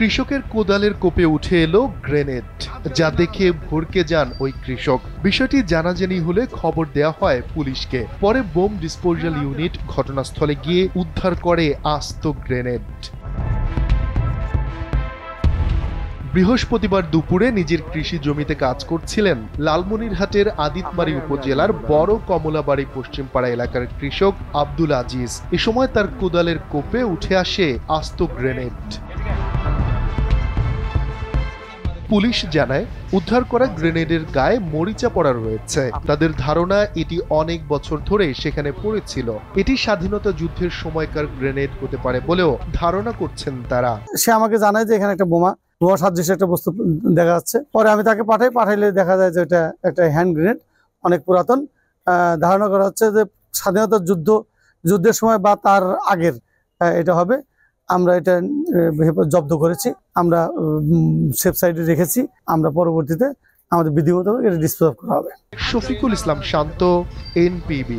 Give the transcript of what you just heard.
কৃষকের কোদালের কোপে উঠে এলো গ্রেনেড, যা দেখে ভড়কে যান ওই কৃষক। বিষয়টি জানাজানি হলে খবর দেয়া হয় পুলিশকে। পরে বোম ডিসপোজাল ইউনিট ঘটনাস্থলে গিয়ে উদ্ধার করে আস্ত গ্রেনেড। বৃহস্পতিবার দুপুরে নিজের কৃষি জমিতে কাজ করছিলেন লালমনিরহাটের আদিতমারী উপজেলার বড় কমলাবাড়ি পশ্চিমপাড়া এলাকার কৃষক আব্দুল আজিজ। এ সময় তার কোদালের কোপে উঠে আসে আস্ত গ্রেনেড। পুলিশ জানায়, উদ্ধার করা গ্রেনেডের গায়ে মরিচা পড়া রয়েছে। তাদের ধারণা এটি অনেক বছর ধরে সেখানে পড়েছিল। এটি স্বাধীনতা যুদ্ধের সময়কার গ্রেনেড হতে পারে বলেও ধারণা করছেন তারা। সে আমাকে জানায় যে এখানে একটা বোমা সাদৃশ্য একটা বস্তু দেখা যাচ্ছে। পরে আমি তাকে পাঠাইলে দেখা যায় যে এটা একটা হ্যান্ড গ্রেনেড, অনেক পুরাতন। ধারণা করা হচ্ছে যে স্বাধীনতা যুদ্ধের সময় বা তার আগের এটা হবে। আমরা এটা জব্দ করেছি, আমরা সেফ সাইডে রেখেছি। আমরা পরবর্তীতে আমাদের বিধিগতভাবে এটা ডিসপোজ করা হবে। শফিকুল ইসলাম শান্ত, NPB।